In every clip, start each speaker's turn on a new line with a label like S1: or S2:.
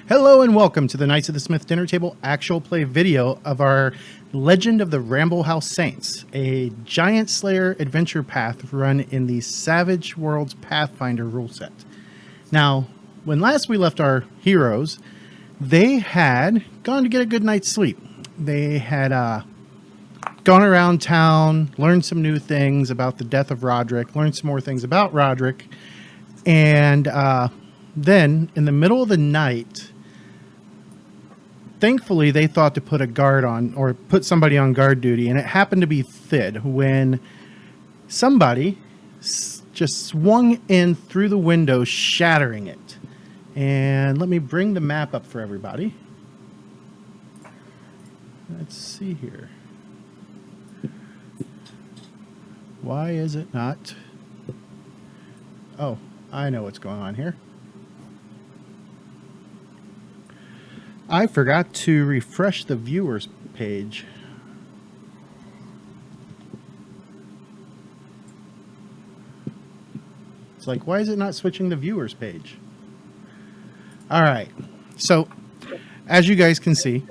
S1: Hello and welcome to the Knights of the Smith Dinner Table actual play video of our Legend of the Ramblehouse Saints, a Giant Slayer adventure path run in the Savage Worlds Pathfinder rule set. Now, when last we left our heroes, they had gone to get a good night's sleep. They had gone around town, learned some new things about the death of Roderick, learned some more things about Roderick, and then in the middle of the night, thankfully, they thought to put a guard on, or put somebody on guard duty, and it happened to be Thid when somebody just swung in through the window, shattering it. And let me bring the map up for everybody. Let's see here. Why is it not? Oh, I know what's going on here. I forgot to refresh the viewers page. It's like, why is it not switching the viewers page? All right. So, as you guys can see.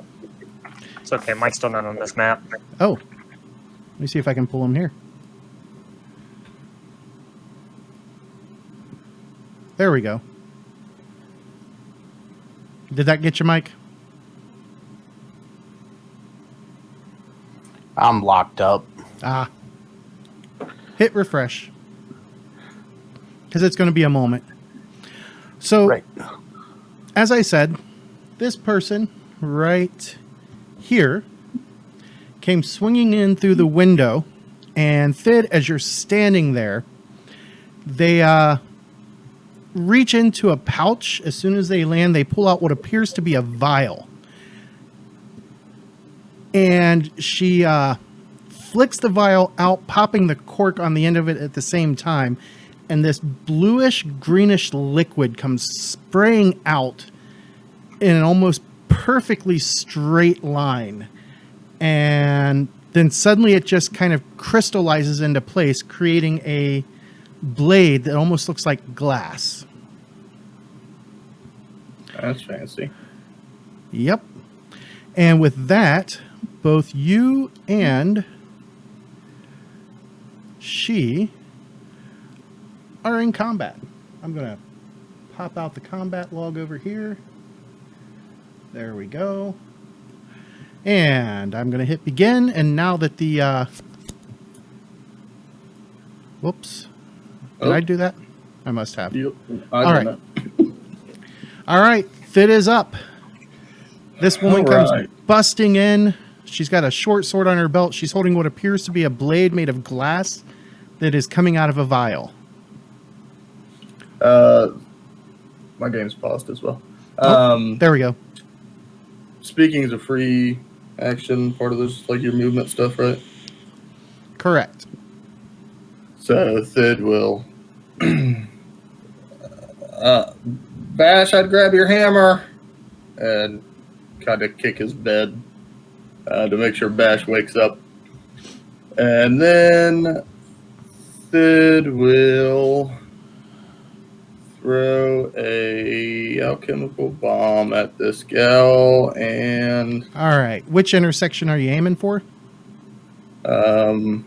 S2: It's okay. Mike's still not on this map.
S1: Oh. Let me see if I can pull him here. There we go. Did that get you, Mike?
S3: I'm locked up.
S1: Ah. Hit refresh. Because it's going to be a moment. So,
S3: Right.
S1: as I said, this person right here came swinging in through the window. And Thid, as you're standing there, they reach into a pouch. As soon as they land, they pull out what appears to be a vial. And she flicks the vial out, popping the cork on the end of it at the same time. And this bluish, greenish liquid comes spraying out in an almost perfectly straight line. And then suddenly it just kind of crystallizes into place, creating a blade that almost looks like glass.
S4: That's fancy.
S1: Yep. And with that, both you and she are in combat. I'm going to pop out the combat log over here. There we go. And I'm going to hit begin. And now that the... whoops. Did I do that? I must have.
S4: Yep.
S1: All right. All right. Thid is up. This woman comes busting in. She's got a short sword on her belt. She's holding what appears to be a blade made of glass that is coming out of a vial.
S4: My game's paused as well.
S1: There we go.
S4: Speaking as a free action, part of this, like your movement stuff, right?
S1: Correct.
S4: So Thid will Bash, I'd grab your hammer and kind of kick his bed to make sure Bash wakes up. And then Thid will throw a alchemical bomb at this gal. And
S1: all right, which intersection are you aiming for?
S4: I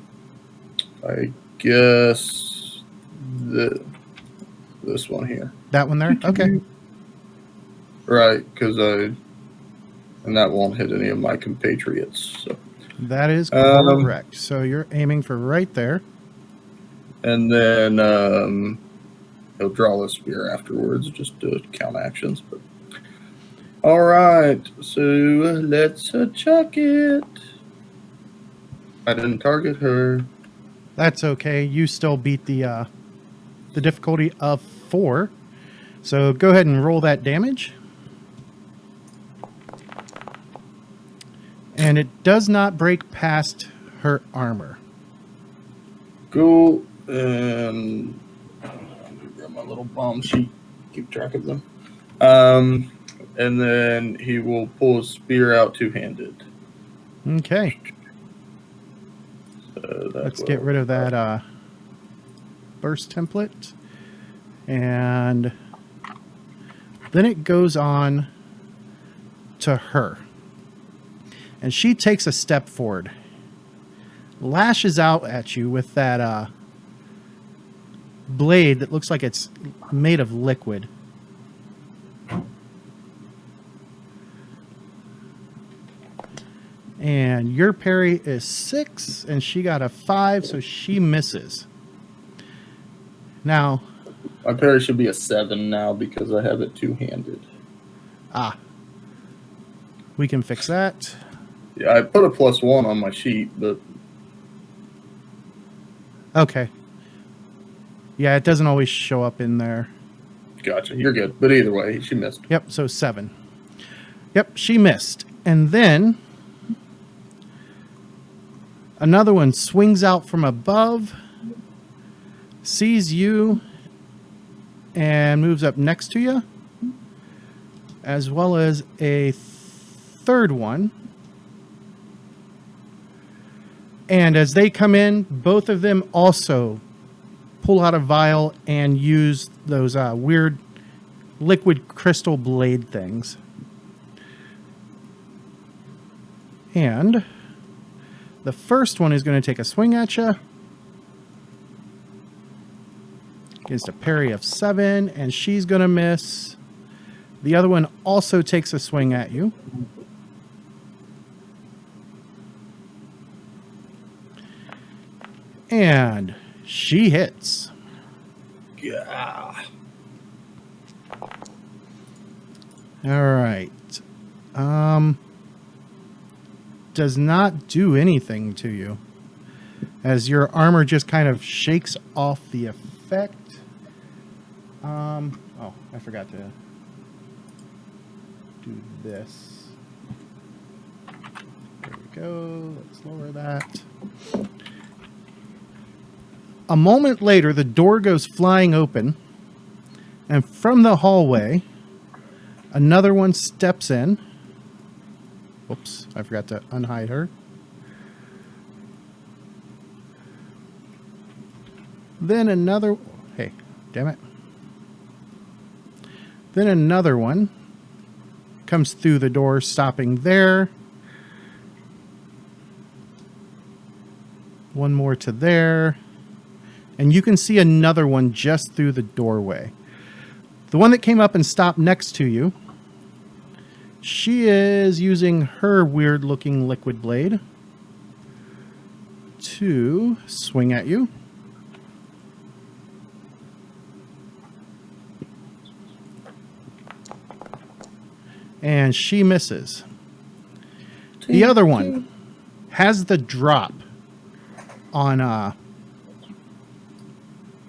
S4: guess this one here.
S1: That one there? Okay.
S4: Right, and that won't hit any of my compatriots. So.
S1: That is correct. So you're aiming for right there.
S4: And then he'll draw a spear afterwards, just to count actions. But all right, so let's chuck it. I didn't target her.
S1: That's okay. You still beat the difficulty of 4. So go ahead and roll that damage. And it does not break past her armor.
S4: Cool. And let me grab my little bomb sheet. Keep track of them. And then he will pull his spear out two-handed.
S1: Okay.
S4: So
S1: let's get rid of that burst template. And then it goes on to her. And she takes a step forward, lashes out at you with that blade that looks like it's made of liquid. And your parry is 6, and she got a 5, so she misses. Now,
S4: My parry should be a 7 now because I have it two-handed.
S1: We can fix that.
S4: Yeah, I put a +1 on my sheet, but
S1: Okay. Yeah, it doesn't always show up in there.
S4: gotcha. You're good. But either way, she missed.
S1: Yep, so 7. Yep, she missed. And then another one swings out from above, sees you, and moves up next to you, as well as a third one. And as they come in, both of them also pull out a vial and use those weird liquid crystal blade things. And the first one is going to take a swing at you. Against a parry of 7, and she's going to miss. The other one also takes a swing at you. And she hits.
S4: Yeah.
S1: All right. Does not do anything to you, as your armor just kind of shakes off the effect. Oh, I forgot to do this. There we go. Let's lower that. A moment later, the door goes flying open, and from the hallway, another one steps in. Whoops, I forgot to unhide her. Then another... Hey, damn it. Then another one comes through the door, stopping there. One more to there. And you can see another one just through the doorway. The one that came up and stopped next to you, she is using her weird-looking liquid blade to swing at you. And she misses. The other one has the drop on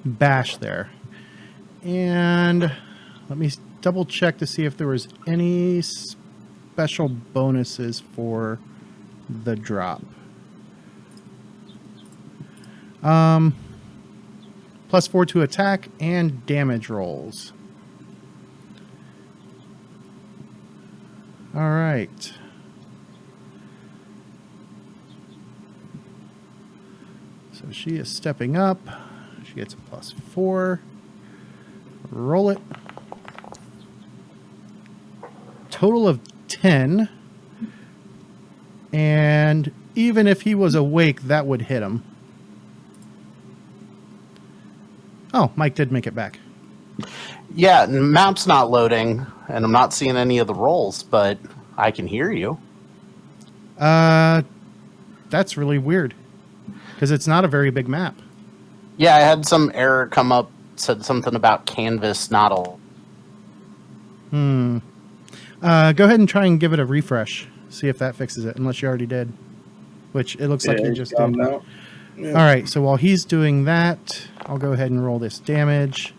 S1: Bash there. And let me double check to see if there was any special bonuses for the drop. +4 to attack and damage rolls. All right. So she is stepping up. She gets a +4. Roll it. Total of 10. And even if he was awake, that would hit him. Oh, Mike did make it back.
S3: Yeah, map's not loading, and I'm not seeing any of the rolls, but I can hear you.
S1: That's really weird, because it's not a very big map.
S3: Yeah, I had some error come up, said something about canvas not all.
S1: Go ahead and try and give it a refresh. See if that fixes it, unless you already did. Which it looks like you just did.
S4: Now. Yeah.
S1: All right, so while he's doing that, I'll go ahead and roll this damage.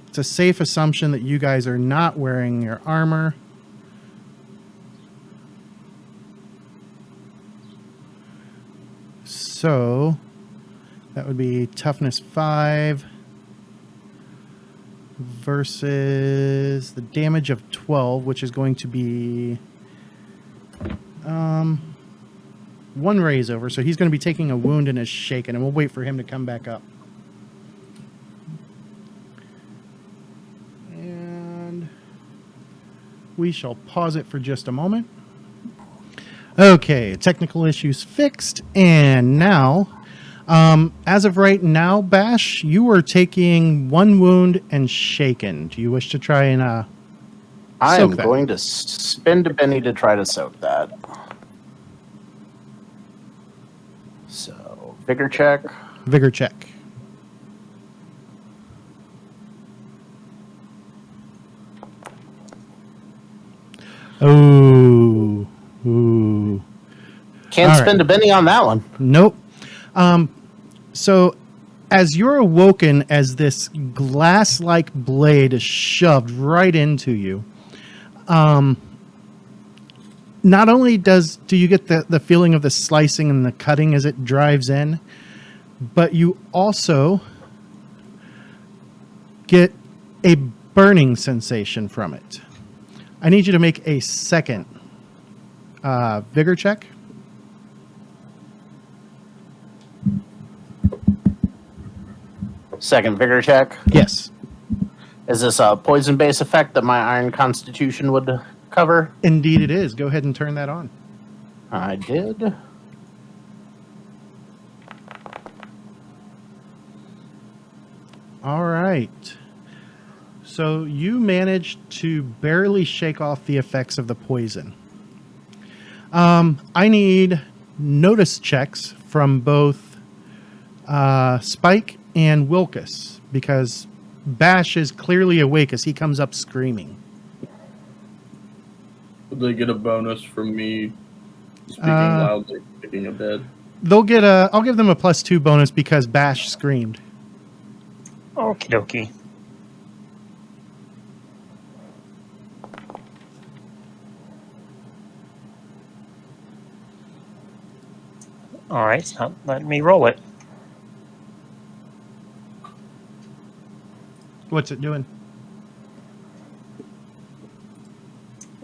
S1: It's a safe assumption that you guys are not wearing your armor. So that would be toughness 5 versus the damage of 12, which is going to be 1 raise over. So he's going to be taking a wound and is shaken, and we'll wait for him to come back up. And we shall pause it for just a moment. Okay, technical issues fixed. And now, as of right now, Bash, you are taking 1 wound and shaken. Do you wish to try and
S3: I
S1: soak
S3: am
S1: that?
S3: going to spend a penny to try to soak that. So, vigor check.
S1: Vigor check. Oh. Ooh.
S3: Can't
S1: All
S3: spend
S1: right.
S3: a penny on that one.
S1: Nope. So as you're awoken, as this glass-like blade is shoved right into you, not only do you get the feeling of the slicing and the cutting as it drives in, but you also get a burning sensation from it. I need you to make a second vigor check.
S3: Second vigor check.
S1: Yes.
S3: Is this a poison-based effect that my iron constitution would cover?
S1: Indeed it is. Go ahead and turn that on.
S3: I did.
S1: All right. So you managed to barely shake off the effects of the poison. I need notice checks from both Spike and Wilkus, because Bash is clearly awake as he comes up screaming.
S4: Would they get a bonus from me speaking loudly, picking a bed?
S1: I'll give them a +2 bonus because Bash screamed.
S2: Okie dokie. All right, it's not letting me roll it.
S1: What's it doing?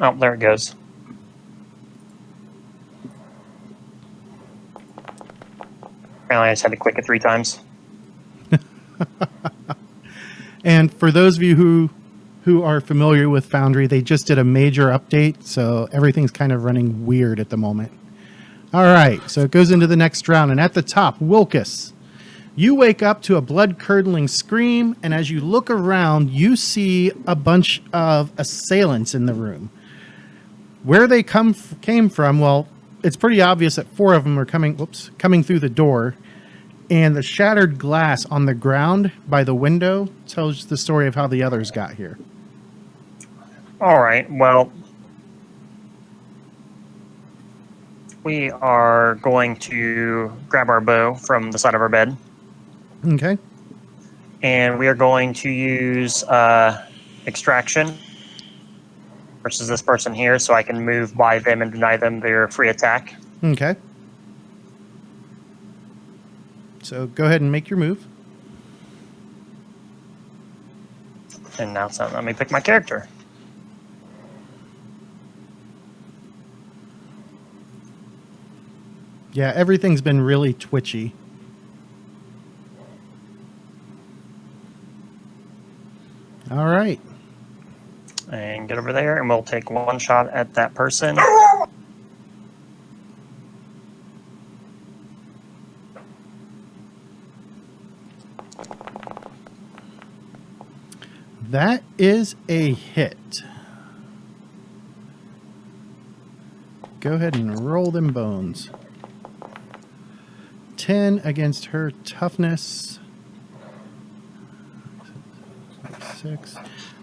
S2: Oh, there it goes. Apparently I just had to click it 3 times.
S1: And for those of you who are familiar with Foundry, they just did a major update, so everything's kind of running weird at the moment. All right, so it goes into the next round, and at the top, Wilkus. You wake up to a blood-curdling scream, and as you look around, you see a bunch of assailants in the room. Where they came from, well, it's pretty obvious that 4 of them are coming through the door, and the shattered glass on the ground by the window tells the story of how the others got here.
S2: All right, well, we are going to grab our bow from the side of our bed,
S1: Okay.
S2: and we are going to use extraction versus this person here, so I can move by them and deny them their free attack.
S1: Okay. So go ahead and make your move.
S2: And now it's not letting me pick my character.
S1: Yeah, everything's been really twitchy. All right.
S2: And get over there, and we'll take 1 shot at that person.
S1: That is a hit. Go ahead and roll them bones. 10 against her toughness. 6.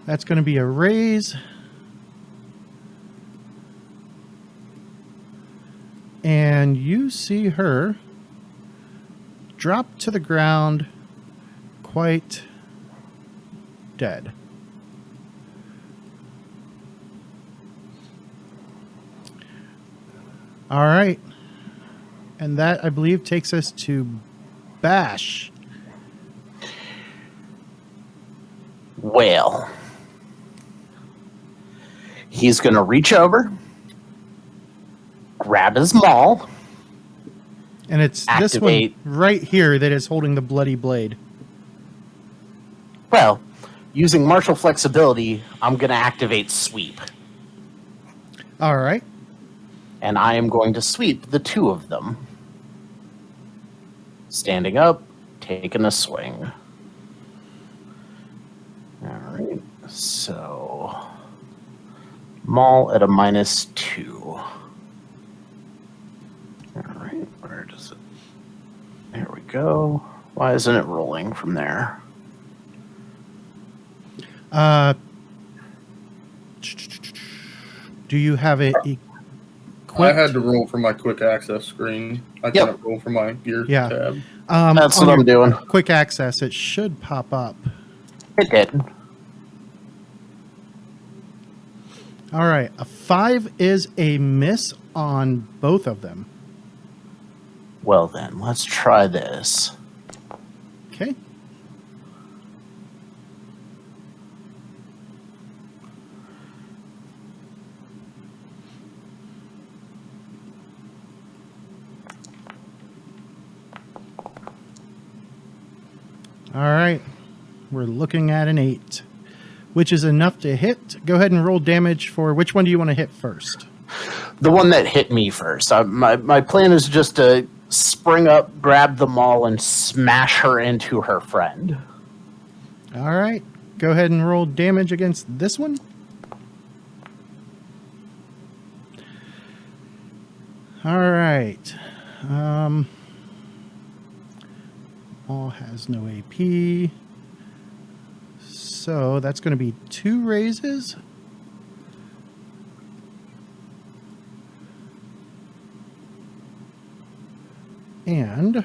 S1: That's going to be a raise. And you see her drop to the ground quite dead. All right. And that, I believe, takes us to Bash.
S3: Well, he's going to reach over, grab his maul.
S1: And it's this one right here that is holding the bloody blade.
S3: Well, using martial flexibility, I'm going to activate sweep.
S1: All right.
S3: And I am going to sweep the two of them. Standing up, taking a swing. All right. So, Maul at a -2. All right. Where does it? There we go. Why isn't it rolling from there?
S1: Do you have it
S4: I
S1: equipped?
S4: had to roll for my quick access screen. I
S3: Yep.
S4: can't roll for my gear
S1: Yeah.
S4: tab.
S3: That's
S1: on
S3: what I'm
S1: your
S3: doing.
S1: Quick access, it should pop up.
S3: It did.
S1: All right. A 5 is a miss on both of them.
S3: Well then, let's try this.
S1: Okay. All right. We're looking at an 8, which is enough to hit. Go ahead and roll damage for which one do you want to hit first?
S3: The one that hit me first. My plan is just to spring up, grab the Maul, and smash her into her friend.
S1: All right. Go ahead and roll damage against this one. All right. All has no AP. So that's going to be 2 raises. And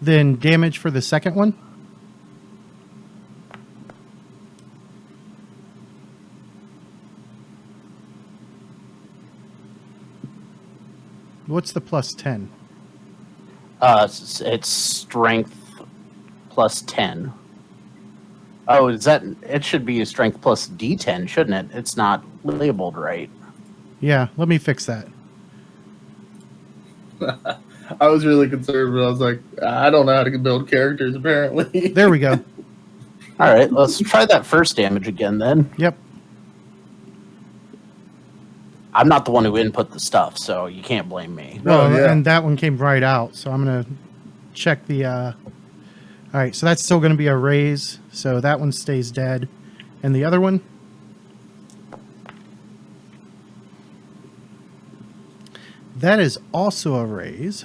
S1: then damage for the second one. What's the plus 10?
S3: It's strength plus 10. Oh, is that? It should be a strength plus D10, shouldn't it? It's not labeled right.
S1: Yeah, let me fix that.
S4: I was really concerned, but I was like, I don't know how to build characters, apparently.
S1: There we go.
S3: All right, let's try that first damage again then.
S1: Yep.
S3: I'm not the one who input the stuff, so you can't blame me.
S1: Well,
S4: yeah.
S1: and that one came right out, so I'm going to check the... All right, so that's still going to be a raise, so that one stays dead. And the other one? That is also a raise.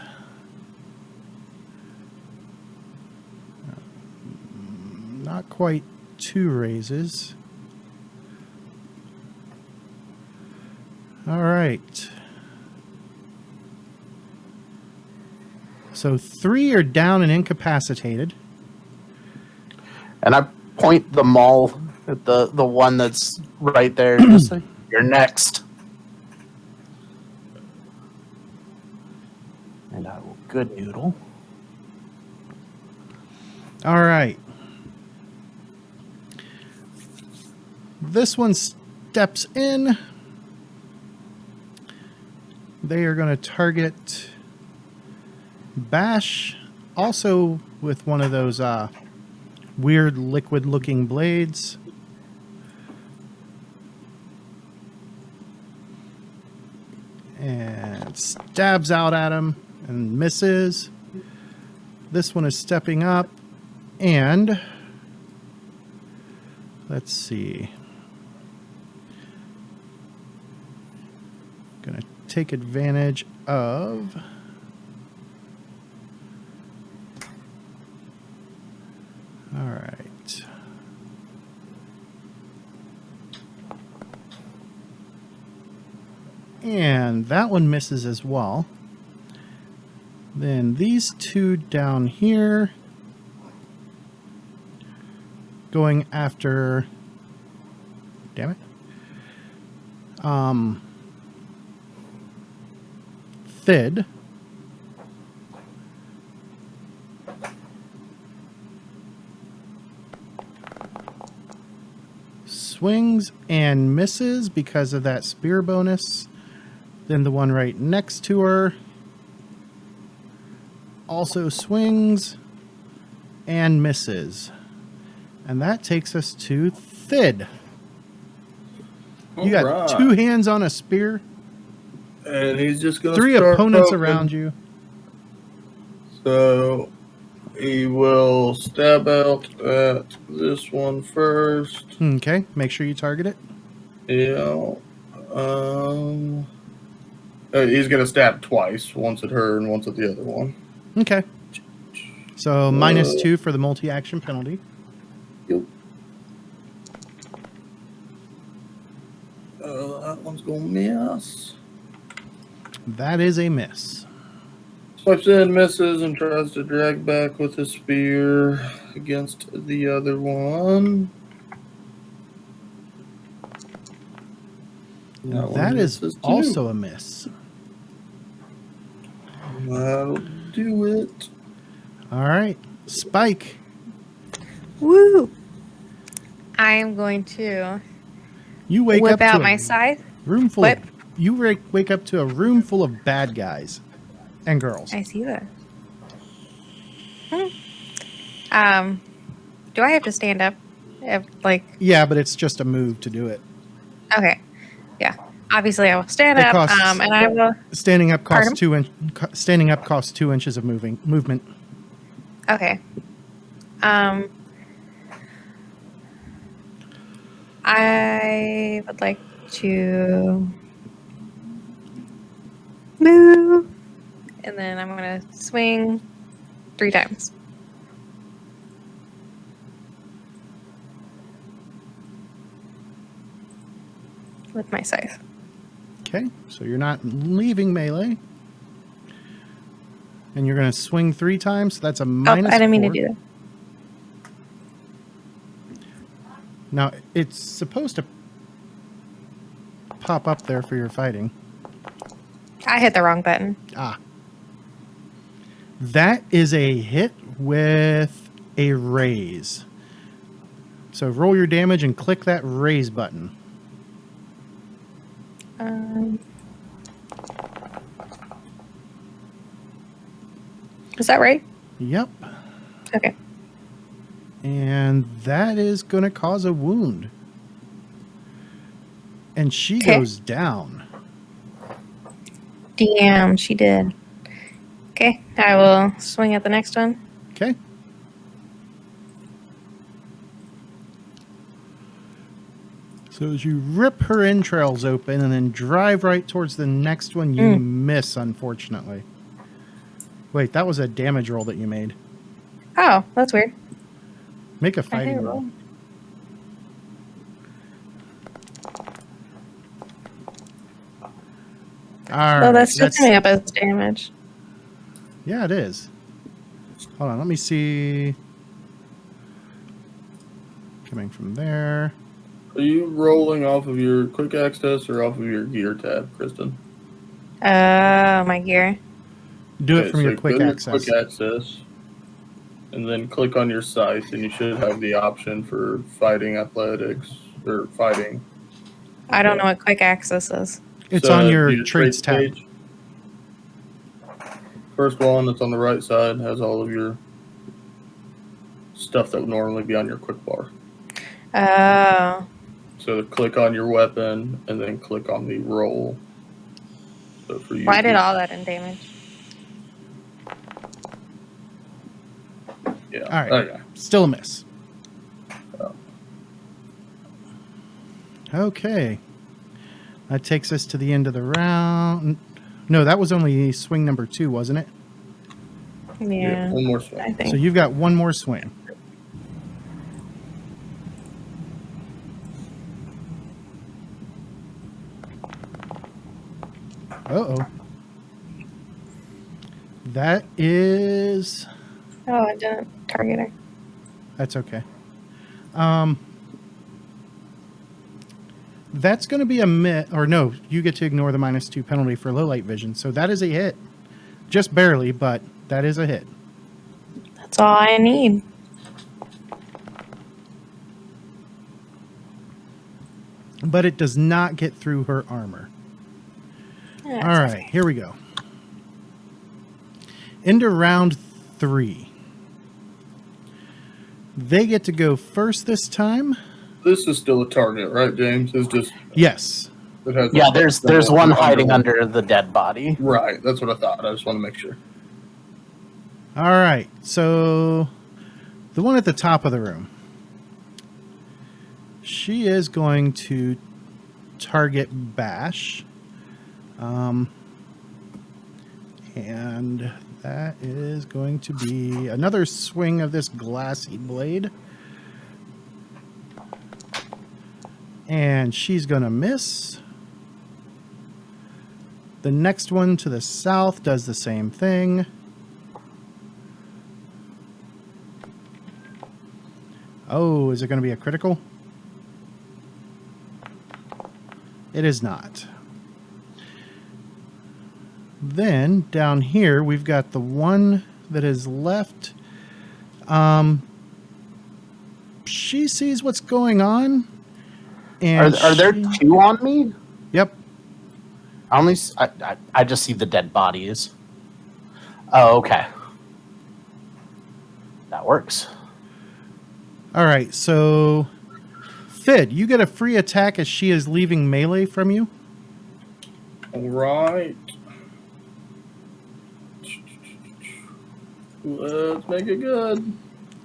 S1: Not quite 2 raises. All right. So 3 are down and incapacitated.
S3: And I point the Maul at the one that's right there. Just say, you're next. And I will good noodle.
S1: All right. This one steps in. They are going to target Bash, also with one of those weird liquid-looking blades. And stabs out at him and misses. This one is stepping up and let's see. Gonna take advantage of all right. And that one misses as well. Then these two down here going after, damn it, Thid. Swings and misses because of that spear bonus. Then the one right next to her also swings and misses. And that takes us to Thid. You got
S4: Alright.
S1: 2 hands on a spear,
S4: And he's just going to
S1: 3 opponents around you.
S4: So he will stab out at this one first.
S1: Okay, make sure you target it.
S4: Yeah. He's going to stab twice, once at her and once at the other one.
S1: Okay. So -2 for the multi-action penalty.
S4: Yep. That one's going to miss.
S1: That is a miss.
S4: Swipes in, misses, and tries to drag back with his spear against the other one.
S1: That is also a miss.
S4: That'll do it.
S1: All right, Spike.
S5: Woo! I am going to
S1: You wake
S5: whip
S1: up to
S5: out
S1: a
S5: my scythe.
S1: room full.
S5: What?
S1: You wake up to a room full of bad guys and girls.
S5: I see that. Do I have to stand up?
S1: Yeah, but it's just a move to do it.
S5: Okay. Yeah. Obviously, I will stand
S1: It
S5: up,
S1: costs-
S5: and I will.
S1: Standing up costs
S5: Pardon?
S1: Standing up costs 2 inches of movement.
S5: Okay. I would like to move, and then I'm going to swing 3 times. With my scythe.
S1: Okay, so you're not leaving melee. And you're going to swing 3 times, so that's a minus
S5: I didn't mean to
S1: 4.
S5: do that.
S1: Now, it's supposed to pop up there for your fighting.
S5: I hit the wrong button.
S1: Ah. That is a hit with a raise. So roll your damage and click that raise button.
S5: Is that right?
S1: Yep.
S5: Okay.
S1: And that is going to cause a wound. And she
S5: Okay.
S1: goes down.
S5: Damn, she did. Okay, I will swing at the next one.
S1: Okay. So as you rip her entrails open and then drive right towards the next one, you miss, unfortunately. Wait, that was a damage roll that you made.
S5: Oh, that's weird.
S1: Make a
S5: I
S1: fighting
S5: hit
S1: roll.
S5: roll.
S1: All right.
S5: Well, that's still coming up as damage.
S1: Yeah, it is. Hold on, let me see. Coming from there.
S4: Are you rolling off of your quick access or off of your gear tab, Kristen?
S5: Oh, my gear.
S1: Do it
S4: Okay,
S1: from
S4: so
S1: your quick
S4: go to
S1: access.
S4: Quick access. And then click on your scythe, and you should have the option for fighting athletics or fighting.
S5: I don't know what quick access is.
S1: It's
S4: So,
S1: on your
S4: do the
S1: traits tab.
S4: page. First one that's on the right side has all of your stuff that would normally be on your quick bar.
S5: Oh.
S4: So click on your weapon and then click on the roll. So for you,
S5: Why did all that in damage?
S4: Yeah.
S1: All right.
S4: Okay.
S1: Still a miss.
S4: Oh.
S1: Okay. That takes us to the end of the round. No, that was only swing number 2, wasn't it?
S5: Yeah,
S4: One more swing.
S5: I think.
S1: So you've got one more swing. Uh-oh. That is...
S5: Oh, I didn't target her.
S1: That's okay. That's going to be a miss, or no, you get to ignore the -2 penalty for low light vision. So that is a hit. Just barely, but that is a hit.
S5: That's all I need.
S1: But it does not get through her armor.
S5: Yeah,
S1: All right, here we go. Into round 3. They get to go first this time.
S4: this is still a target, right, James? It's just
S1: Yes.
S4: it has
S3: Yeah,
S4: a
S3: there's
S4: symbol
S3: one
S4: from
S3: hiding under the dead body.
S4: Right, that's what I thought. I just want to make sure.
S1: All right. So the one at the top of the room. She is going to target Bash. And that is going to be another swing of this glassy blade. And she's going to miss. The next one to the south does the same thing. Oh, is it going to be a critical? It is not. Then down here, we've got the one that is left. She sees what's going on. And
S3: Are there two on me?
S1: Yep.
S3: I just see the dead bodies. Oh, okay. That works.
S1: All right, so Fid, you get a free attack as she is leaving melee from you.
S4: All right. Let's make it good.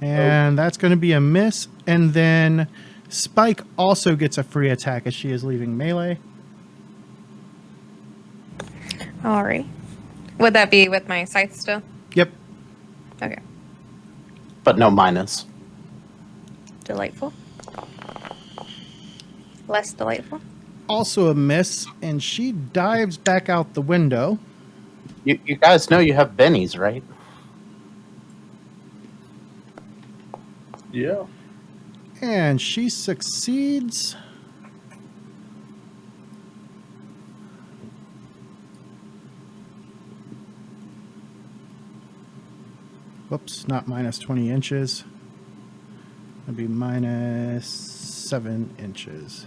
S1: And that's going to be a miss. And then Spike also gets a free attack as she is leaving melee.
S5: All right. Would that be with my scythe still?
S1: Yep.
S5: Okay.
S3: But no minus.
S5: Delightful. Less delightful.
S1: Also a miss, and she dives back out the window.
S3: You guys know you have bennies, right?
S4: Yeah.
S1: And she succeeds. Whoops, not minus 20 inches. It'd be minus 7 inches.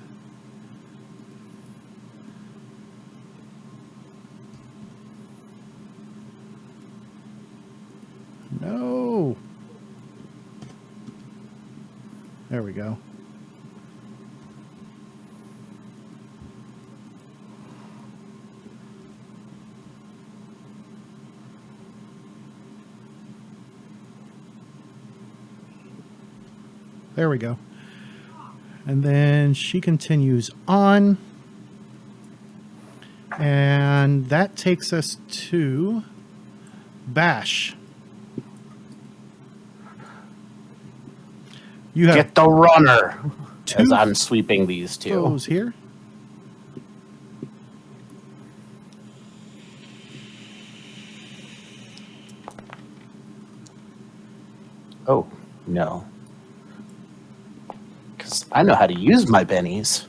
S1: No. There we go. There we go. And then she continues on. And that takes us to Bash. You have
S3: Get the runner.
S1: two
S3: As I'm sweeping these two.
S1: foes here.
S3: Oh, no. Because I know how to use my bennies.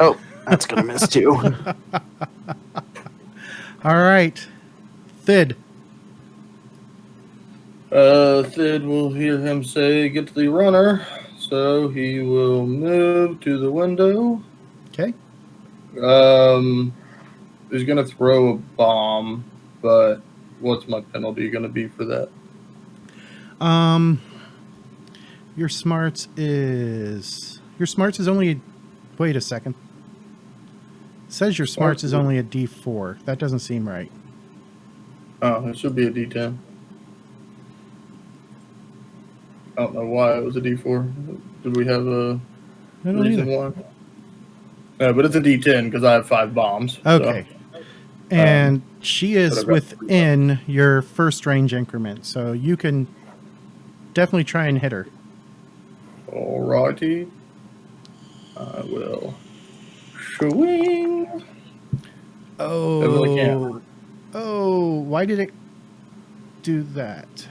S3: Oh, that's going to miss too.
S1: All right. Thid.
S4: Thid will hear him say, "Get to the runner." So he will move to the window.
S1: Okay.
S4: He's gonna throw a bomb, but what's my penalty gonna be for that?
S1: Your smarts is only. Wait a second. It says your smarts is only a D4. That doesn't seem right.
S4: Oh, it should be a D10. I don't know why it was a D4. Did we have a
S1: I don't
S4: reason
S1: either.
S4: why? Yeah, but it's a D10 because I have 5 bombs.
S1: Okay. And she is
S4: but I've got
S1: within your first range increment, so you can definitely try and hit her.
S4: So. Alrighty. I will swing.
S1: Oh.
S4: really can't.
S1: Oh, why did it do that?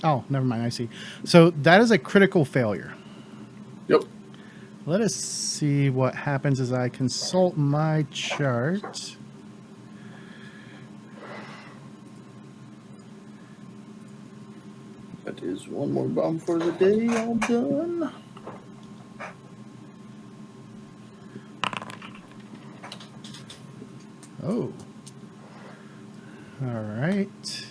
S1: Oh, never mind. I see. So that is a critical failure.
S4: Yep.
S1: Let us see what happens as I consult my chart.
S4: That is one more bomb for the day. All done.
S1: Oh. All right.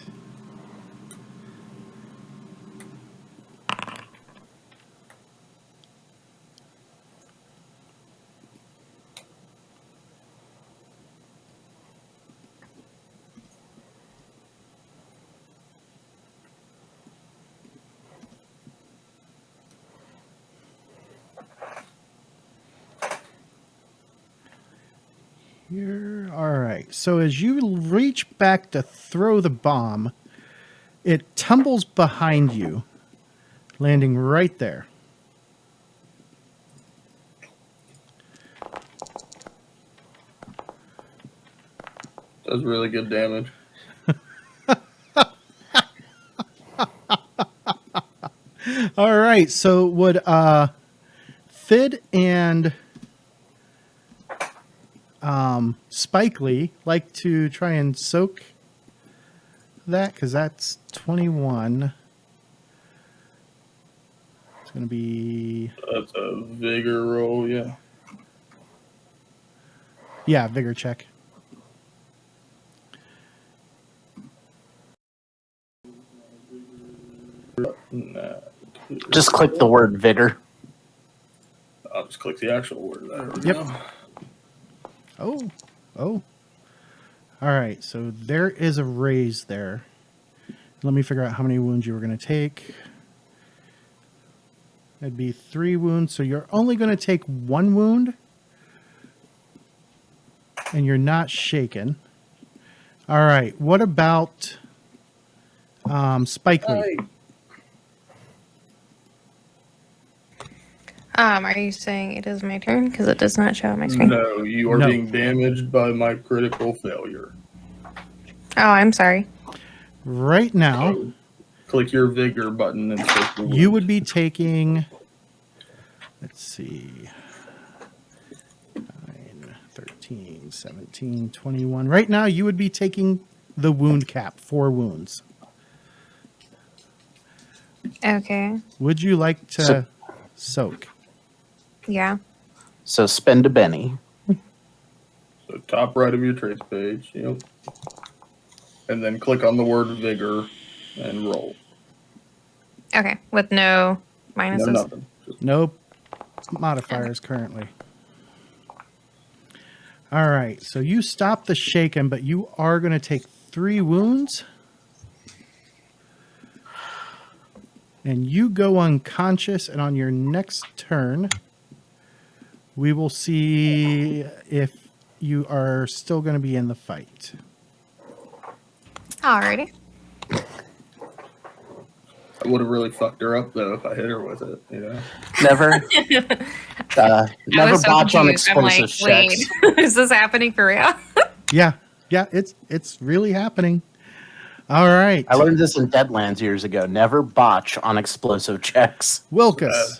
S1: Here. All right. So as you reach back to throw the bomb, it tumbles behind you, landing right there.
S4: Does really good damage.
S1: All right. So would Thid and Spike Lee like to try and soak that? Because that's 21. It's going to be...
S4: That's a vigor roll, yeah.
S1: Yeah, vigor check.
S4: Nah.
S3: Just click the word vigor.
S4: I'll just click the actual word. There we
S1: Yep.
S4: go.
S1: Oh. All right. So there is a raise there. Let me figure out how many wounds you were going to take. That'd be 3 wounds. So you're only going to take 1 wound. And you're not shaken. All right. What about Spike Lee?
S5: Are you saying it is my turn? Because it does not show on my screen.
S4: No, you are
S1: No.
S4: being damaged by my critical failure.
S5: Oh, I'm sorry.
S1: Right now,
S4: So, click your vigor button and click the
S1: you
S4: wound.
S1: would be taking, let's see, 9, 13, 17, 21. Right now, you would be taking the wound cap, 4 wounds.
S5: Okay.
S1: Would you like to soak?
S5: Yeah.
S3: So spend a Benny.
S4: So top right of your trace page, yep. And then click on the word vigor and roll.
S5: Okay. With no
S4: No,
S5: minuses.
S4: nothing. Just
S1: Nope. Modifiers currently. All right. So you stop the shaken, but you are going to take 3 wounds. And you go unconscious, and on your next turn, we will see if you are still going to be in the fight.
S5: Alrighty.
S4: I would have really fucked her up though if I hit her with it. Yeah.
S3: Never,
S5: I
S3: never
S5: was so
S3: botch on
S5: confused. I'm like,
S3: explosive checks.
S5: wait, is this happening for real?
S1: Yeah, it's really happening. All right,
S3: I learned this in Deadlands years ago. Never botch on explosive checks.
S1: Wilkus.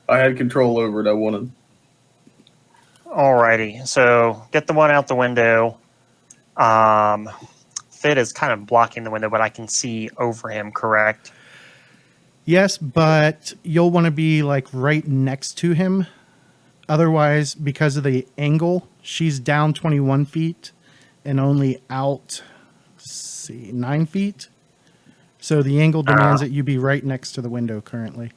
S4: I had control over it. I wanted.
S2: Alrighty, so get the one out the window. Fit is kind of blocking the window, but I can see over him, correct?
S1: Yes, but you'll want to be like right next to him. Otherwise, because of the angle, she's down 21 feet and only out, let's see, 9 feet. So the angle demands that you be right next to the window currently.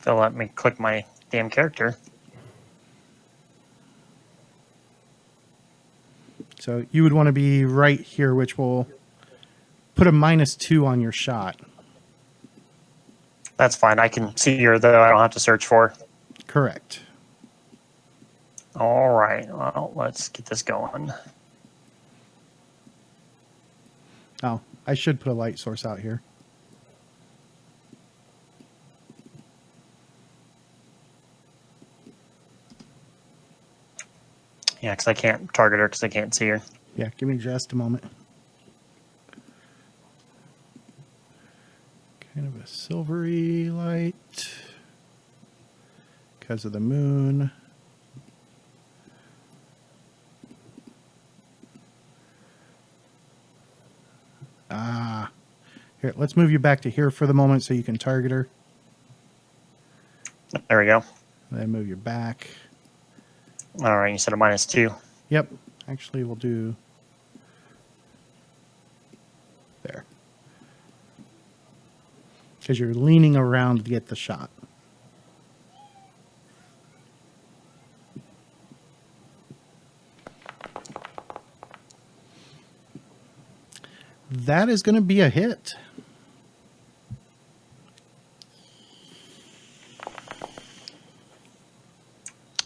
S2: They'll let me click my damn character.
S1: So you would want to be right here, which will put a -2 on your shot.
S2: That's fine. I can see her, though. I don't have to search for her.
S1: Correct.
S2: All right. Well, let's get this going.
S1: Oh, I should put a light source out here.
S2: Yeah, because I can't target her because I can't see her.
S1: Yeah, give me just a moment. Kind of a silvery light because of the moon. Ah, here, let's move you back to here for the moment so you can target her.
S2: There we go.
S1: Then move you back.
S2: All right, you said a -2.
S1: Yep. Actually, we'll do there. Because you're leaning around to get the shot. That is going to be a hit.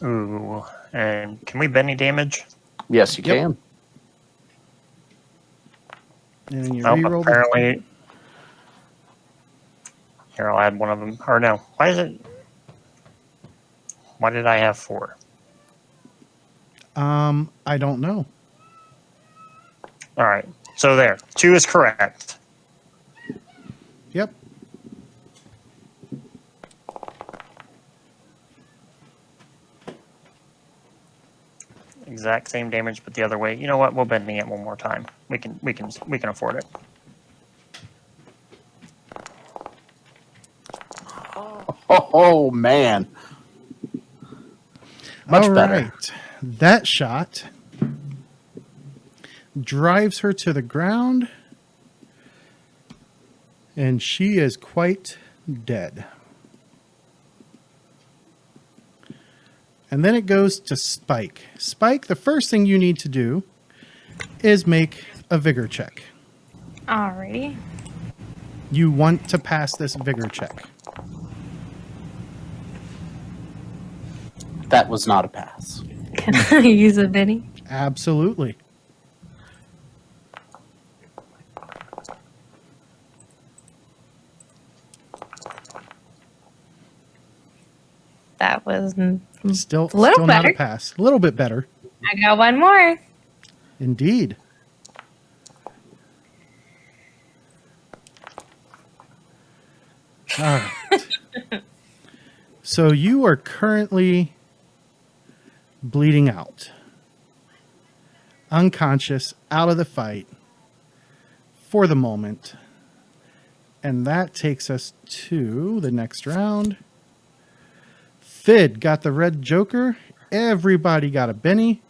S2: Ooh, and can we bend any damage?
S3: Yes, you
S1: Yep.
S3: can.
S1: And then you
S2: Nope,
S1: reroll the
S2: apparently. Here, I'll add one of them. Or no, why is it? Why did I have 4?
S1: I don't know.
S2: All right, so there. 2 is correct.
S1: Yep.
S2: Exact same damage, but the other way. You know what? We'll bend it one more time. We can afford it.
S3: Oh man. Much
S1: All
S3: better.
S1: right. That shot drives her to the ground, and she is quite dead. And then it goes to Spike. Spike, the first thing you need to do is make a vigor check.
S5: Alrighty.
S1: You want to pass this vigor check.
S3: That was not a pass.
S5: Can I use a Benny?
S1: Absolutely.
S5: That was.
S1: Still,
S5: A little
S1: still not a
S5: better.
S1: pass. A little bit better.
S5: I got one more.
S1: Indeed. All right. So you are currently bleeding out, unconscious, out of the fight for the moment. And that takes us to the next round. Fid got the red joker. Everybody got a Benny.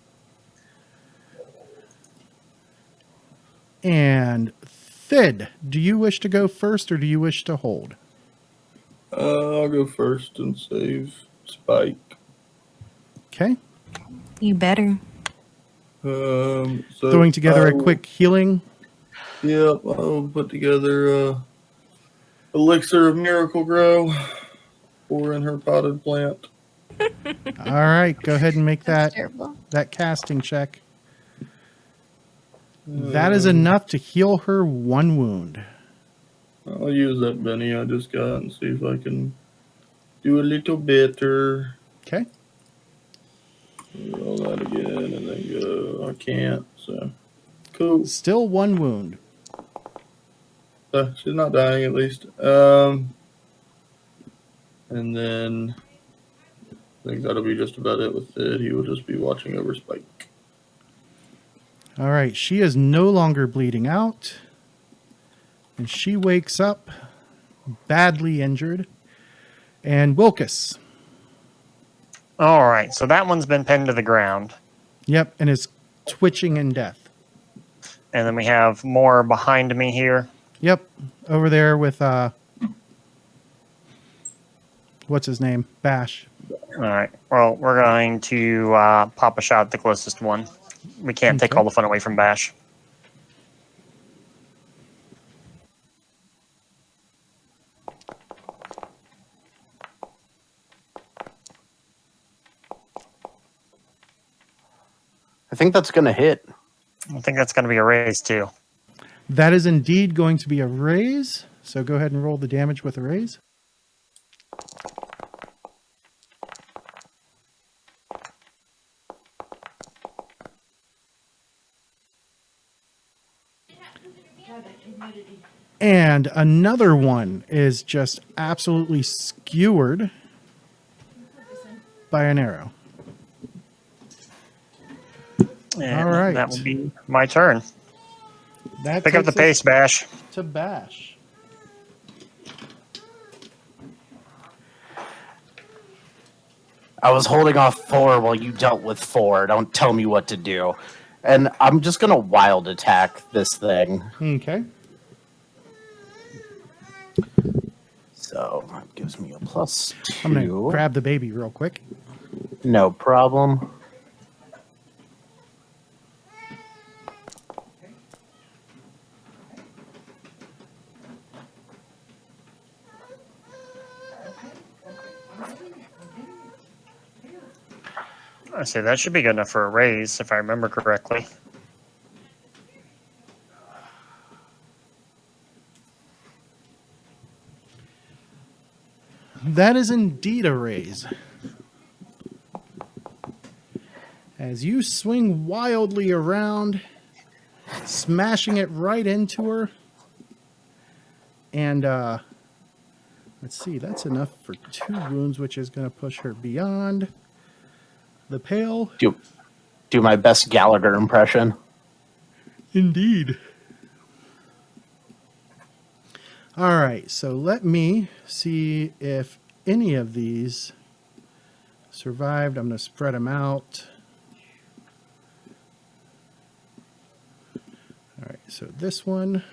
S1: And Fid, do you wish to go first or do you wish to hold?
S4: I'll go first and save Spike.
S1: Okay.
S5: You better.
S4: So
S1: Throwing together
S4: I
S1: a
S4: will-
S1: quick healing.
S4: Yep, I'll put together elixir of miracle grow, pour in her potted plant.
S1: All right, go ahead and make
S5: That's
S1: that
S5: terrible.
S1: casting check. That is enough to heal her 1 wound.
S4: I'll use that Benny I just got and see if I can do a little better.
S1: Okay.
S4: Roll that again and then go. I can't, so cool.
S1: Still 1 wound.
S4: She's not dying at least. And then I think that'll be just about it with it. He will just be watching over Spike.
S1: All right, she is no longer bleeding out. And she wakes up badly injured. And Wilkus.
S2: All right, so that one's been pinned to the ground.
S1: Yep, and is twitching in death.
S2: And then we have more behind me here.
S1: Yep, over there with what's his name? Bash.
S2: All right, well, we're going to pop a shot at the closest one. We can't take
S1: Okay.
S2: all the fun away from Bash.
S3: I think that's going to hit.
S2: I think that's going to be a raise, too.
S1: That is indeed going to be a raise. So go ahead and roll the damage with a raise. And another one is just absolutely skewered by an arrow.
S2: And
S1: All right.
S2: that will be my turn.
S1: That
S2: Pick up the
S1: takes us
S2: pace, Bash.
S1: to Bash.
S3: I was holding off 4 while you dealt with 4. Don't tell me what to do. And I'm just going to wild attack this thing.
S1: Okay.
S3: So that gives me a +2.
S1: I'm going to grab the baby real quick.
S3: No problem.
S2: I say that should be good enough for a raise, if I remember correctly.
S1: That is indeed a raise. As you swing wildly around, smashing it right into her. And let's see, that's enough for 2 wounds, which is going to push her beyond the pale.
S3: Do my best Gallagher impression.
S1: Indeed. All right, so let me see if any of these survived. I'm going to spread them out. All right, so this one.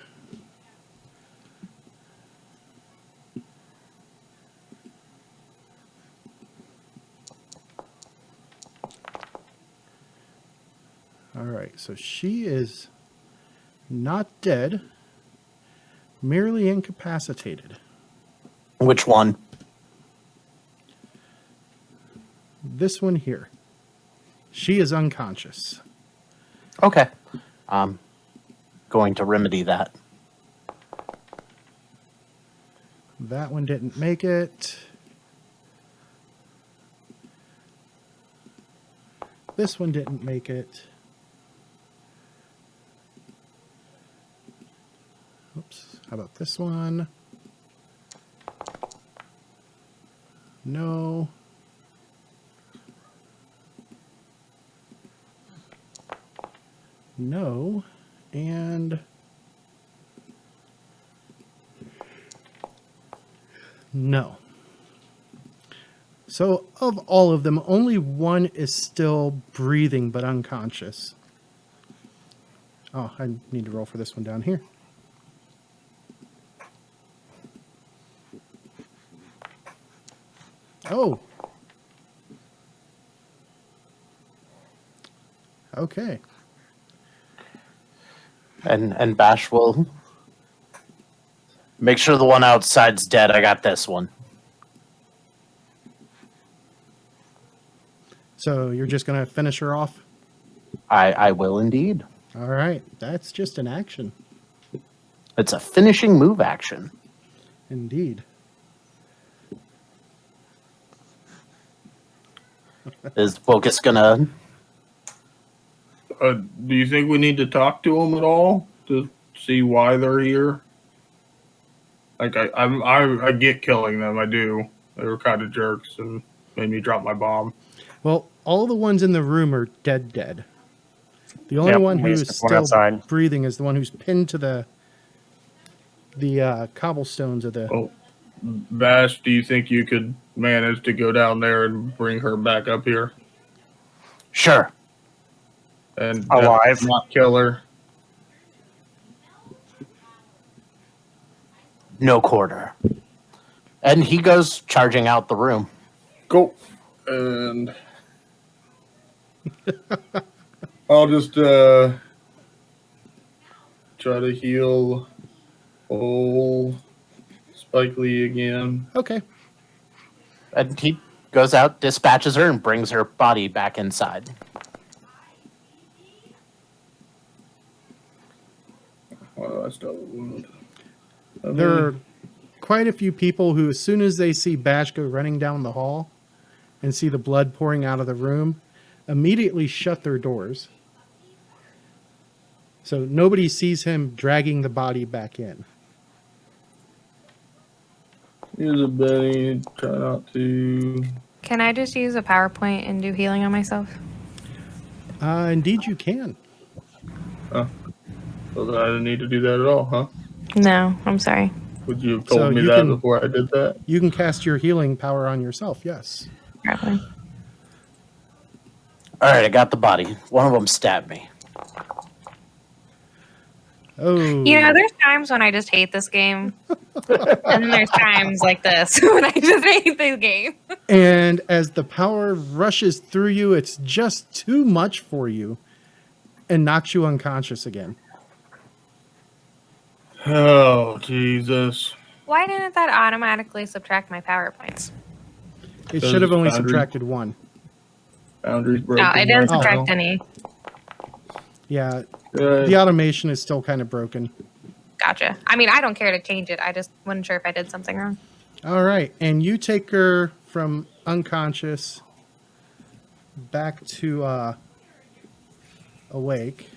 S1: All right, so she is not dead, merely incapacitated.
S3: Which one?
S1: This one here. She is unconscious.
S3: Okay. I'm going to remedy that.
S1: That one didn't make it. This one didn't make it. Oops. How about this one? No. No. And no. So of all of them, only one is still breathing but unconscious. Oh, I need to roll for this one down here. Oh. Okay.
S3: And Bash will make sure the one outside's dead. I got this one.
S1: So you're just going to finish her off?
S3: I will indeed.
S1: All right. That's just an action.
S3: It's a finishing move action.
S1: Indeed.
S3: Is Focus gonna...
S4: Do you think we need to talk to them at all to see why they're here? Like, I get killing them. I do. They were kind of jerks and made me drop my bomb.
S1: Well, all the ones in the room are dead. The only one
S2: we
S1: who's
S2: just went
S1: still
S2: outside.
S1: breathing is the one who's pinned to the cobblestones of the...
S4: Oh, Bash, do you think you could manage to go down there and bring her back up here?
S3: Sure.
S4: And
S2: Alive.
S4: not kill her?
S3: No quarter. And he goes charging out the room.
S4: Go. And I'll just try to heal old Spike Lee again.
S1: Okay.
S3: And he goes out, dispatches her, and brings her body back inside.
S4: Oh, I still have a wound.
S1: There are quite a few people who, as soon as they see Bash go running down the hall and see the blood pouring out of the room, immediately shut their doors. So nobody sees him dragging the body back in.
S4: Here's a Benny. Try not to.
S5: Can I just use a PowerPoint and do healing on myself?
S1: Indeed, you can.
S4: Huh? Well, I didn't need to do that at all, huh?
S5: No, I'm sorry.
S4: Would you have
S1: So
S4: told me
S1: you
S4: that
S1: can-
S4: before I did that?
S1: You can cast your healing power on yourself, yes.
S5: Probably.
S3: All right, I got the body. One of them stabbed me.
S1: Oh.
S5: You know, there's times when I just hate this game. And then there's times like this when I just hate this game.
S1: And as the power rushes through you, it's just too much for you and knocks you unconscious again.
S4: Oh, Jesus.
S5: Why didn't that automatically subtract my power points?
S1: It should have only
S4: Boundary.
S1: subtracted one.
S4: Boundaries broken.
S5: No, it didn't
S1: Oh.
S5: subtract any.
S1: Yeah,
S4: Right.
S1: the automation is still kind of broken.
S5: Gotcha. I mean, I don't care to change it. I just wasn't sure if I did something wrong.
S1: All right, and you take her from unconscious back to awake.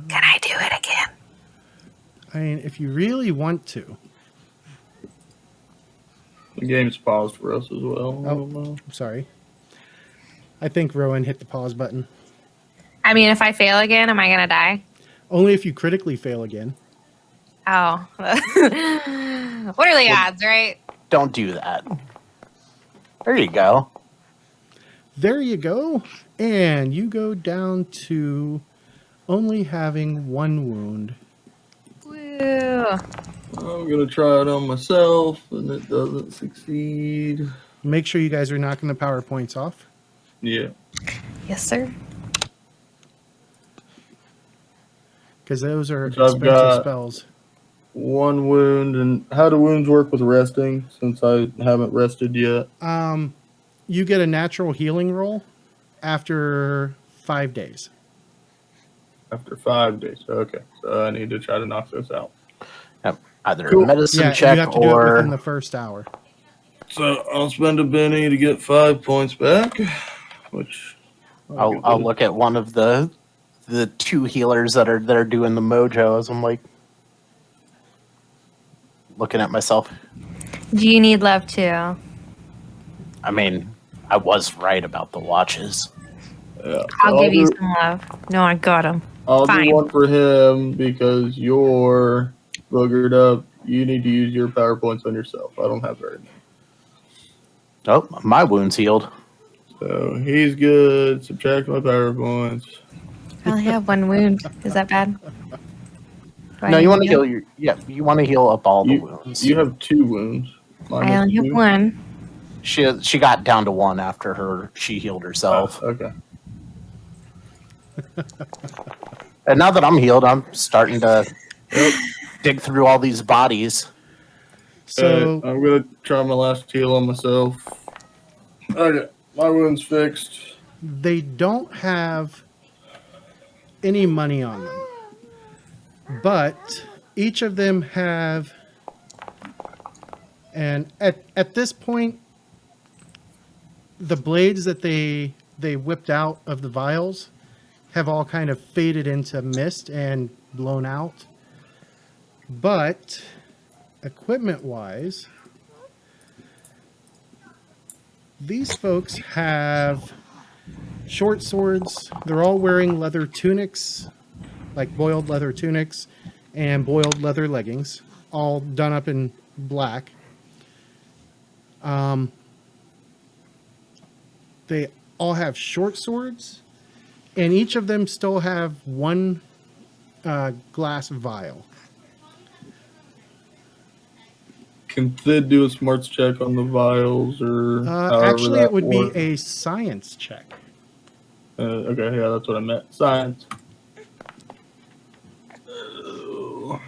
S5: Can I do it again?
S1: I mean, if you really want to.
S4: The game's paused for us as well.
S1: Oh. Sorry. I think Rowan hit the pause button.
S5: I mean, if I fail again, am I going to die?
S1: Only if you critically fail again.
S5: Oh. What are the odds, right?
S3: Don't do that. There you go.
S1: There you go. And you go down to only having one wound.
S5: Woo.
S4: I'm gonna try it on myself, and it doesn't succeed.
S1: Make sure you guys are knocking the power points off.
S4: Yeah.
S5: Yes, sir.
S1: Because those are
S4: Which I've
S1: expensive
S4: got.
S1: spells.
S4: One wound, and how do wounds work with resting? Since I haven't rested yet.
S1: You get a natural healing roll after 5 days.
S4: After 5 days. Okay, so I need to try to knock this out.
S3: Yep. Either
S4: Cool.
S3: a medicine
S1: Yeah,
S3: check
S1: you have to do it
S3: or
S1: within the first hour.
S4: So I'll spend a penny to get 5 points back, which
S3: I'll look at one of the two healers that are doing the mojos. I'm like looking at myself.
S5: Do you need love too?
S3: I mean, I was right about the watches.
S4: Yeah.
S5: I'll give you
S4: do,
S5: some love. No, I got him.
S4: I'll
S5: Fine.
S4: do one for him because you're boogered up. You need to use your power points on yourself. I don't have very many.
S3: Oh, my wound's healed.
S4: So he's good. Subtract my power points.
S5: I only have one wound. Is that bad? Do I
S3: No,
S5: need
S3: you want to
S5: heal?
S3: heal you want to heal up all the wounds.
S4: You have 2 wounds. Mine
S5: I
S4: has
S5: only have
S4: 2.
S5: one.
S3: She got down to 1 after she healed herself.
S4: Oh, okay.
S3: And now that I'm healed, I'm starting to dig through all these bodies.
S1: So
S4: I'm gonna try my last heal on myself. Okay, my wound's fixed.
S1: they don't have any money on them. But each of them have, and at this point, the blades that they whipped out of the vials have all kind of faded into mist and blown out. But equipment-wise, these folks have short swords. They're all wearing leather tunics, like boiled leather tunics and boiled leather leggings, all done up in black. They all have short swords, and each of them still have one glass vial.
S4: Can Thid do a smarts check on the vials, or however
S1: Actually,
S4: that
S1: it would
S4: works?
S1: be a science check.
S4: Okay, yeah, that's what I meant. Science. So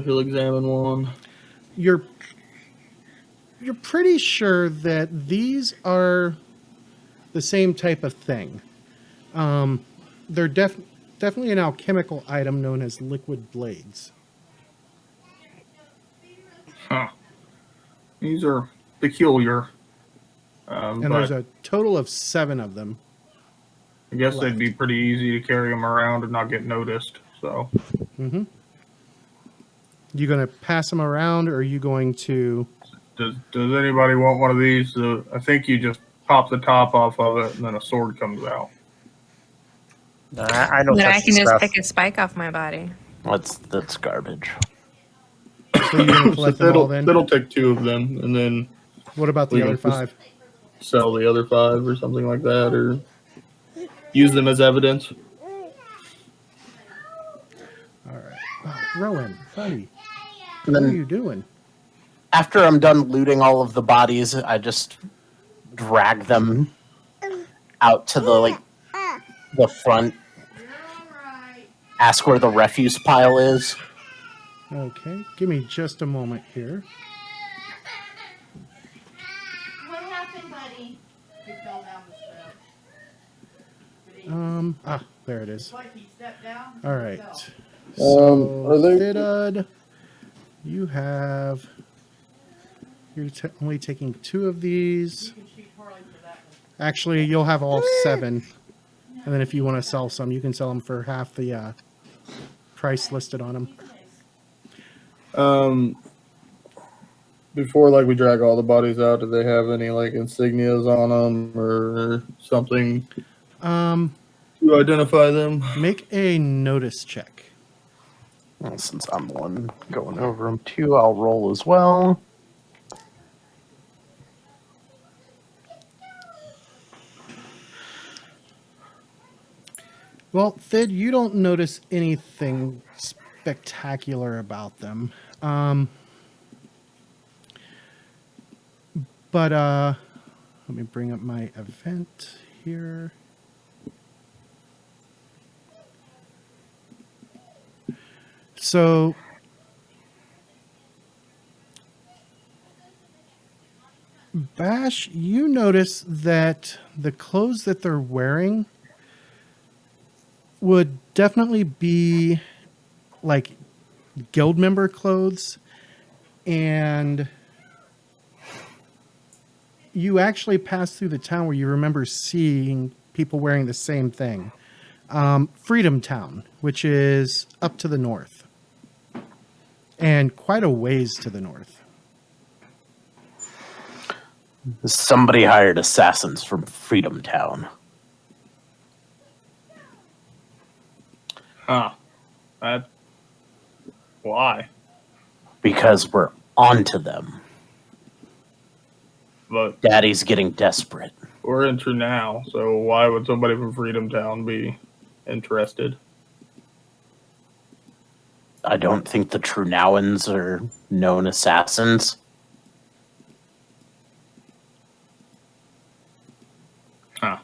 S4: he'll examine one.
S1: You're pretty sure that these are the same type of thing. They're definitely an alchemical item known as liquid blades.
S4: Huh. These are peculiar.
S1: And
S4: But
S1: there's a total of 7 of them.
S4: I guess
S1: left.
S4: they'd be pretty easy to carry them around and not get noticed. So
S1: Mm-hmm. You going to pass them around, or are you going to...
S4: does anybody want one of these? I think you just pop the top off of it, and then a sword comes out.
S2: I don't
S5: Then I
S2: touch
S5: can
S2: the
S5: just
S2: stuff.
S5: pick a spike off my body.
S3: That's garbage.
S1: So you're gonna
S4: So
S1: collect them all
S4: that'll
S1: then?
S4: take 2 of them, and then
S1: What about the
S4: we
S1: other
S4: can just
S1: 5?
S4: sell the other 5 or something like that, or use them as evidence.
S1: All right. Oh, Rowan, buddy,
S3: And
S1: what are
S3: then
S1: you doing?
S3: after I'm done looting all of the bodies, I just drag them out to the front. Ask where the refuse pile is.
S1: Okay, give me just a moment here.
S6: What happened, buddy? He fell down the steps.
S1: There it is.
S6: It's like he stepped down.
S1: All right.
S4: Are they-
S1: Fidud, you're only taking 2 of these.
S6: You can shoot Harley for that one.
S1: Actually, you'll have all 7. And then if you want to sell some, you can sell them for half the price listed on them.
S4: Before we drag all the bodies out, do they have any insignias on them or something to identify them?
S1: Make a notice check.
S3: Well, since I'm the one going over them too, I'll roll as well.
S1: Well, Thid, you don't notice anything spectacular about them. But let me bring up my event here. So Bash, you notice that the clothes that they're wearing would definitely be guild member clothes, and you actually pass through the town where you remember seeing people wearing the same thing. Freedom Town, which is up to the north, and quite a ways to the north.
S3: Somebody hired assassins from Freedom Town.
S4: Huh. Why?
S3: Because we're onto them.
S4: But
S3: Daddy's getting desperate.
S4: we're into now, so why would somebody from Freedom Town be interested?
S3: I don't think the Trunowans are known assassins.
S4: Huh.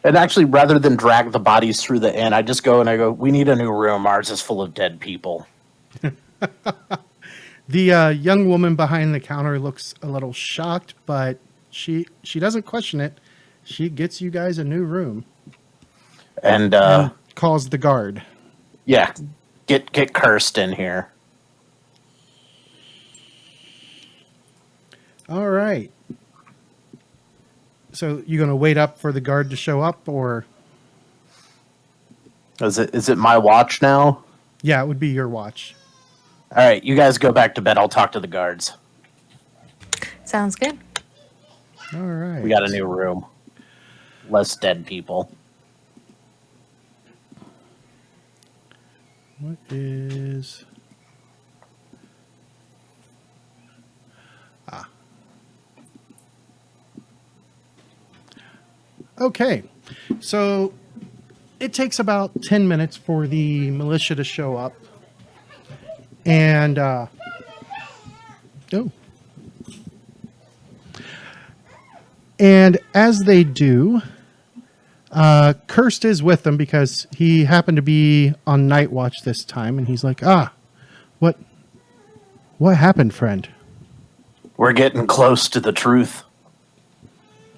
S3: And actually, rather than drag the bodies through the inn, I just go and I go, we need a new room. Ours is full of dead people.
S1: The young woman behind the counter looks a little shocked, but she doesn't question it. She gets you guys a new room
S3: And,
S1: and calls the guard.
S3: yeah, get cursed in here.
S1: All right. So you going to wait up for the guard to show up, or?
S3: Is it my watch now?
S1: Yeah, it would be your watch.
S3: All right, you guys go back to bed. I'll talk to the guards.
S5: Sounds good.
S1: All right.
S3: We got a new room. Less dead people.
S1: What is... Okay, so it takes about 10 minutes for the militia to show up. And, And as they do, Kirst is with them because he happened to be on night watch this time. And he's like, what happened, friend?
S3: We're getting close to the truth.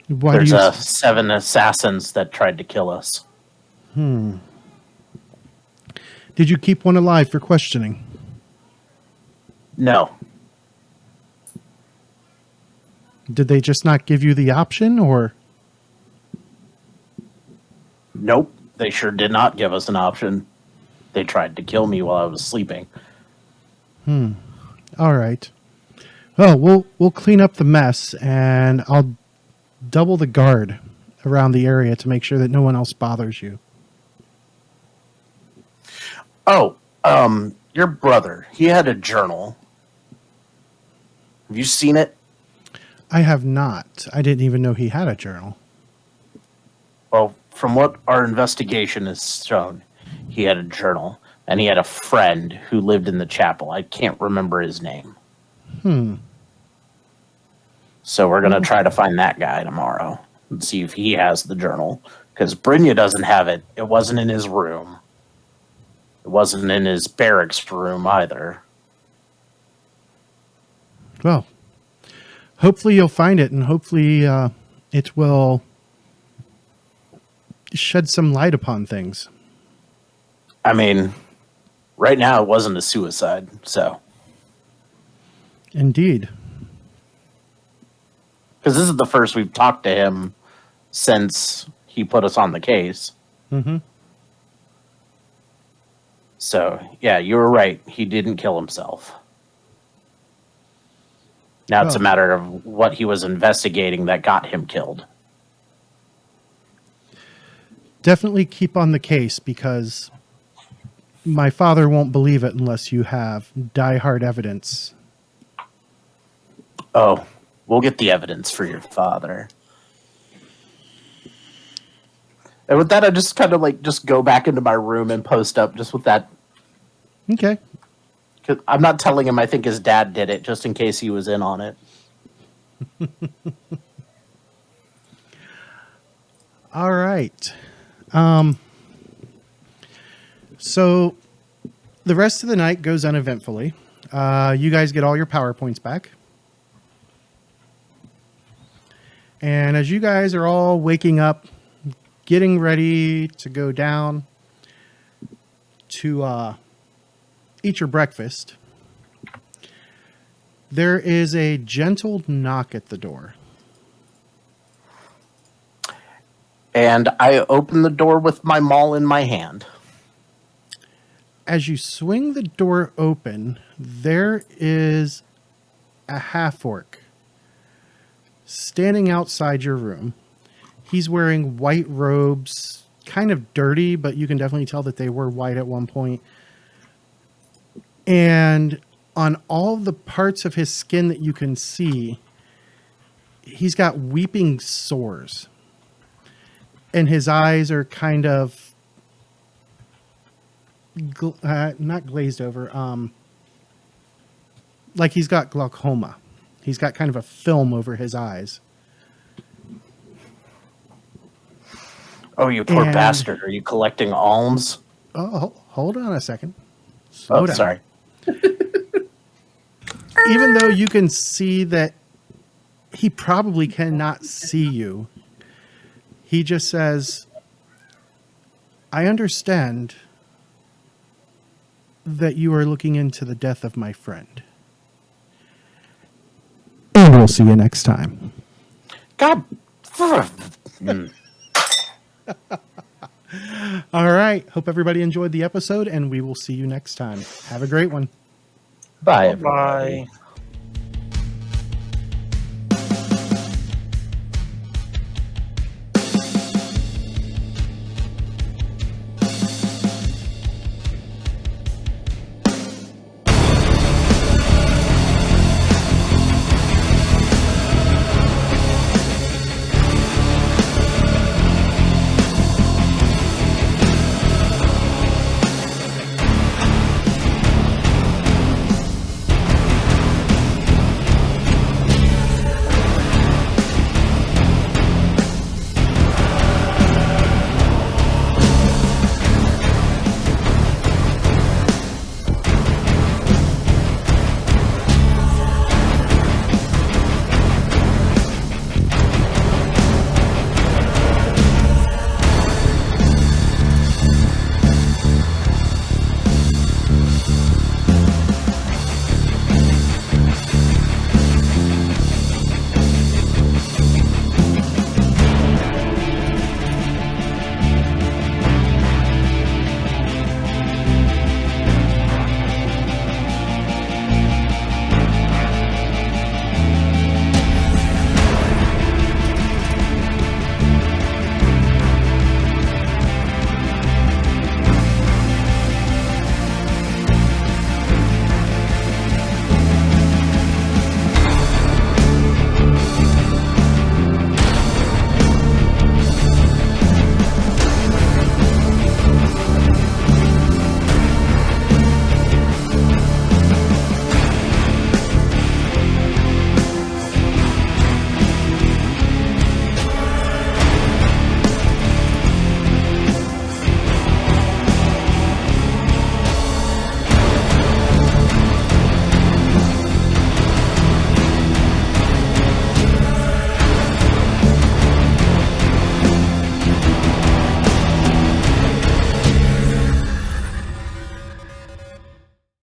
S1: Why
S3: There's 7 assassins that tried to kill us.
S1: Did you keep one alive for questioning?
S3: No.
S1: Did they just not give you the option, or?
S3: Nope. They sure did not give us an option. They tried to kill me while I was sleeping.
S1: All right. Well, we'll clean up the mess, and I'll double the guard around the area to make sure that no one else bothers you.
S3: Oh, your brother, he had a journal. Have you seen it?
S1: I have not. I didn't even know he had a journal.
S3: Well, from what our investigation has shown, he had a journal, and he had a friend who lived in the chapel. I can't remember his name. So we're going to try to find that guy tomorrow and see if he has the journal. Because Brynja doesn't have it. It wasn't in his room. It wasn't in his barracks room either.
S1: Well, hopefully you'll find it, and hopefully it will shed some light upon things.
S3: I mean, right now it wasn't a suicide, so.
S1: Indeed.
S3: Because this is the first we've talked to him since he put us on the case.
S1: Mm-hmm.
S3: So, yeah, you were right. He didn't kill himself. Now it's a matter of what he was investigating that got him killed.
S1: Definitely keep on the case, because my father won't believe it unless you have die-hard evidence.
S3: Oh, we'll get the evidence for your father. And with that, I just kind of just go back into my room and post up just with that.
S1: Okay.
S3: 'Cause I'm not telling him I think his dad did it, just in case he was in on it.
S1: All right. So the rest of the night goes uneventfully. You guys get all your PowerPoints back. And as you guys are all waking up, getting ready to go down to eat your breakfast, there is a gentle knock at the door.
S3: And I open the door with my maul in my hand.
S1: As you swing the door open, there is a half-orc standing outside your room. He's wearing white robes, kind of dirty, but you can definitely tell that they were white at one point. And on all the parts of his skin that you can see, he's got weeping sores. And his eyes are kind of not glazed over, like he's got glaucoma. He's got kind of a film over his eyes.
S3: Oh, you poor bastard. Are you collecting alms?
S1: Oh, hold on a second. Slow down.
S3: Sorry.
S1: Even though you can see that he probably cannot see you, he just says, I understand that you are looking into the death of my friend. And we'll see you next time.
S3: God.
S1: All right. Hope everybody enjoyed the episode, and we will see you next time. Have a great one.
S3: Bye,
S2: Bye.
S3: everybody.